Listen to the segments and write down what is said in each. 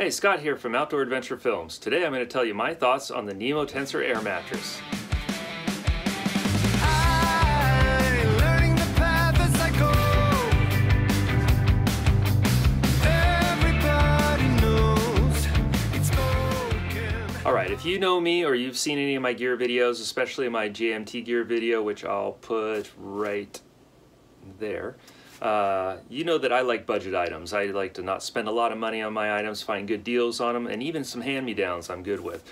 Hey, Scott here from Outdoor Adventure Films. Today I'm going to tell you my thoughts on the Nemo Tensor air mattress. Alright, if you know me or you've seen any of my gear videos, especially my GMT gear video, which I'll put right there, you know that I like budget items. I like to not spend a lot of money on my items, find good deals on them, and even some hand-me-downs I'm good with.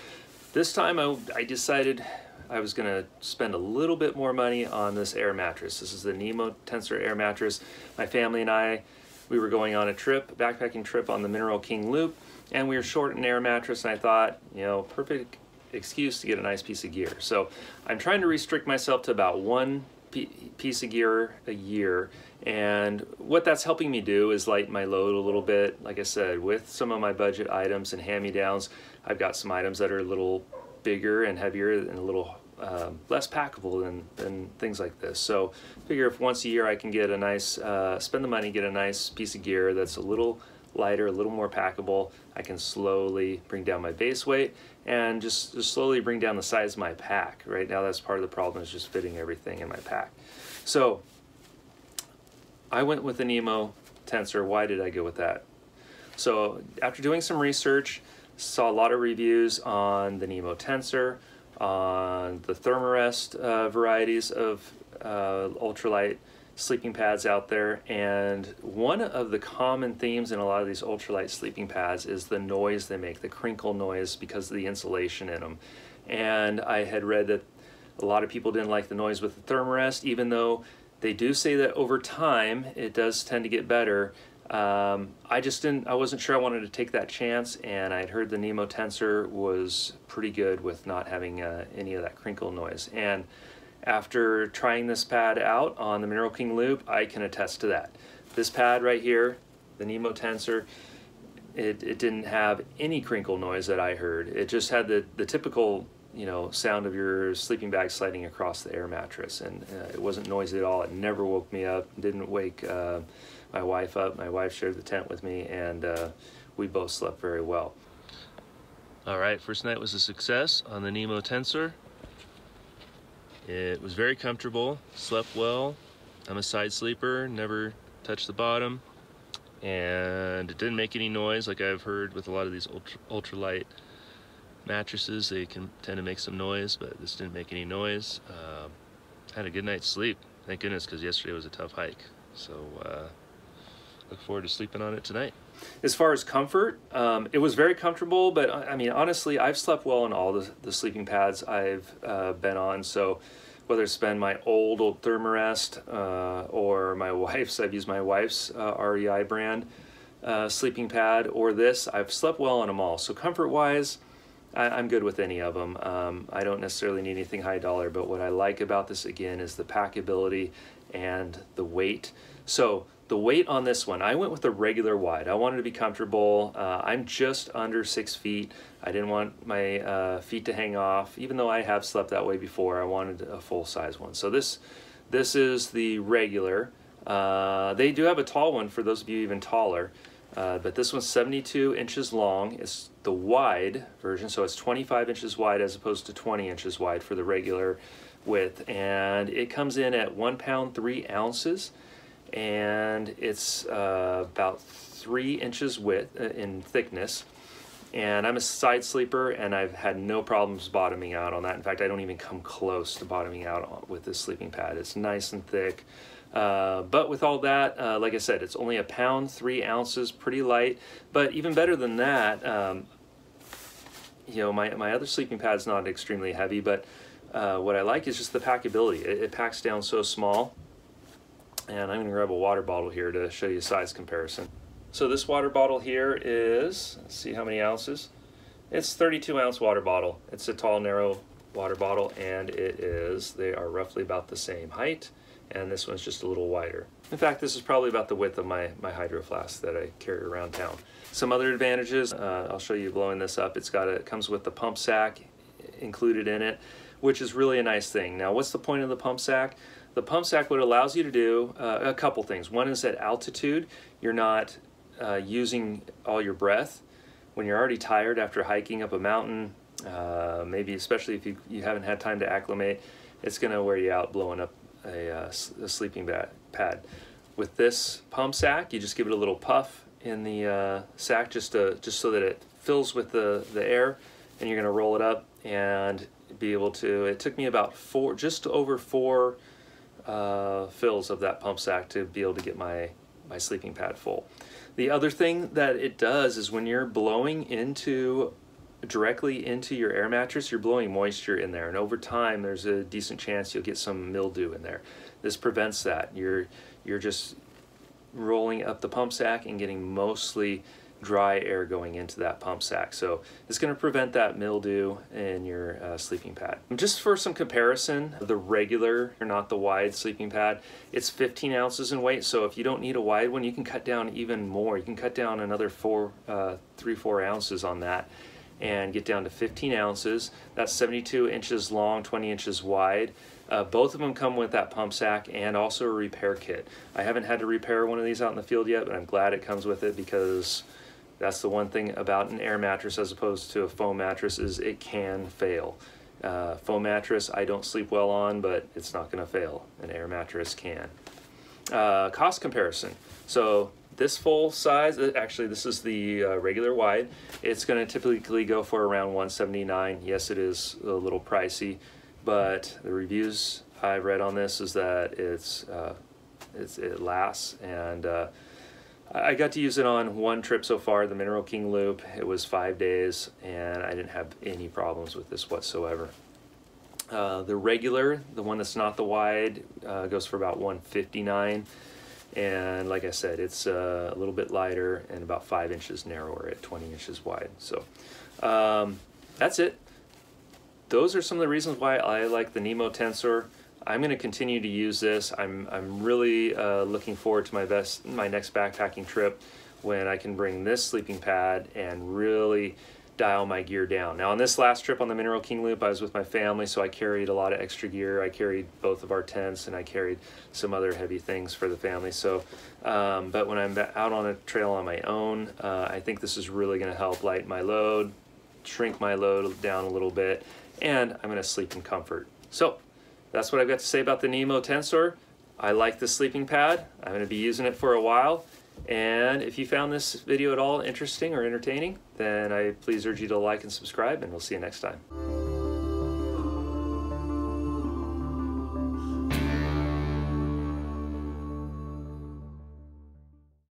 This time I decided I was going to spend a little bit more money on this air mattress. This is the Nemo Tensor air mattress. My family and I, we were going on a trip, backpacking trip on the Mineral King Loop, and we were short an air mattress, and I thought, you know, perfect excuse to get a nice piece of gear. So I'm trying to restrict myself to about one piece of gear a year, and what that's helping me do is lighten my load a little bit. Like I said, with some of my budget items and hand-me-downs, I've got some items that are a little bigger and heavier and a little less packable than things like this. So figure if once a year I can get a nice, spend the money, get a nice piece of gear that's a little lighter, a little more packable, I can slowly bring down my base weight and just slowly bring down the size of my pack. Right now that's part of the problem, is just fitting everything in my pack. So I went with the Nemo Tensor. Why did I go with that? So after doing some research, saw a lot of reviews on the Nemo Tensor, on the Thermarest varieties of ultralight sleeping pads out there, and one of the common themes in a lot of these ultralight sleeping pads is the noise they make, the crinkle noise, because of the insulation in them. And I had read that a lot of people didn't like the noise with the Thermarest, even though they do say that over time it does tend to get better. I wasn't sure I wanted to take that chance, and I'd heard the Nemo Tensor was pretty good with not having any of that crinkle noise. And after trying this pad out on the Mineral King Loop, I can attest to that. This pad right here, the Nemo Tensor, it didn't have any crinkle noise that I heard. It just had the typical, you know, sound of your sleeping bag sliding across the air mattress, and it wasn't noisy at all. It never woke me up, didn't wake my wife up. My wife shared the tent with me, and we both slept very well. Alright, first night was a success on the Nemo Tensor. It was very comfortable, slept well. I'm a side sleeper, never touched the bottom, and it didn't make any noise like I've heard with a lot of these ultralight mattresses. They can tend to make some noise, but this didn't make any noise. Had a good night's sleep, thank goodness, because yesterday was a tough hike. So look forward to sleeping on it tonight. As far as comfort, it was very comfortable, but I mean, honestly, I've slept well on all the sleeping pads I've been on. So whether it's been my old Thermarest or my wife's, I've used my wife's REI brand sleeping pad, or this, I've slept well on them all. So comfort-wise, I'm good with any of them. I don't necessarily need anything high dollar, but what I like about this, again, is the packability and the weight. So the weight on this one, I went with the regular wide. I wanted to be comfortable. I'm just under 6 feet. I didn't want my feet to hang off. Even though I have slept that way before, I wanted a full-size one. So this is the regular. They do have a tall one for those of you even taller, but this one's 72 inches long. It's the wide version, so it's 25 inches wide as opposed to 20 inches wide for the regular width. And it comes in at 1 pound 3 ounces. And it's about 3 inches width in thickness, and I'm a side sleeper, and I've had no problems bottoming out on that. In fact, I don't even come close to bottoming out with this sleeping pad. It's nice and thick, but with all that, like I said, it's only 1 pound 3 ounces, pretty light. But even better than that, you know, my other sleeping pad's not extremely heavy, but what I like is just the packability. It packs down so small. And I'm going to grab a water bottle here to show you a size comparison. So this water bottle here is, let's see how many ounces. It's 32-ounce water bottle. It's a tall, narrow water bottle, and they are roughly about the same height, and this one's just a little wider. In fact, this is probably about the width of my hydro flask that I carry around town. Some other advantages, I'll show you blowing this up. It comes with the pump sack included in it, which is really a nice thing. Now, what's the point of the pump sack? The pump sack, what it allows you to do, a couple things. One is at altitude, you're not using all your breath. when you're already tired after hiking up a mountain, maybe especially if you haven't had time to acclimate, it's going to wear you out blowing up a sleeping pad. With this pump sack, you just give it a little puff in the sack just so that it fills with the air, and you're going to roll it up and be able to, it took me about just over four fills of that pump sack to be able to get my sleeping pad full. The other thing that it does is when you're blowing directly into your air mattress, you're blowing moisture in there, and over time there's a decent chance you'll get some mildew in there. This prevents that. You're just rolling up the pump sack and getting mostly dry air going into that pump sack. So it's going to prevent that mildew in your sleeping pad. Just for some comparison, the regular, or not the wide sleeping pad, it's 15 ounces in weight. So if you don't need a wide one, you can cut down even more. You can cut down another 3-4 ounces on that and get down to 15 ounces. That's 72 inches long, 20 inches wide. Both of them come with that pump sack and also a repair kit. I haven't had to repair one of these out in the field yet, but I'm glad it comes with it, because that's the one thing about an air mattress as opposed to a foam mattress, is it can fail. Foam mattress I don't sleep well on, but it's not going to fail. An air mattress can. Cost comparison. So this full size, actually this is the regular wide, it's going to typically go for around $179. Yes, it is a little pricey, but the reviews I've read on this is that it lasts, and I got to use it on one trip so far, the Mineral King Loop. It was 5 days, and I didn't have any problems with this whatsoever. The regular, the one that's not the wide, goes for about $159, and like I said, it's a little bit lighter and about 5 inches narrower at 20 inches wide. So that's it. Those are some of the reasons why I like the Nemo Tensor. I'm going to continue to use this. I'm really looking forward to my next backpacking trip, when I can bring this sleeping pad and really dial my gear down. Now on this last trip on the Mineral King Loop, I was with my family, so I carried a lot of extra gear. I carried both of our tents, and I carried some other heavy things for the family. So, but when I'm out on a trail on my own, I think this is really going to help lighten my load, shrink my load down a little bit, and I'm going to sleep in comfort. So that's what I've got to say about the Nemo Tensor. I like the sleeping pad. I'm going to be using it for a while. And if you found this video at all interesting or entertaining, then I please urge you to like and subscribe, and we'll see you next time.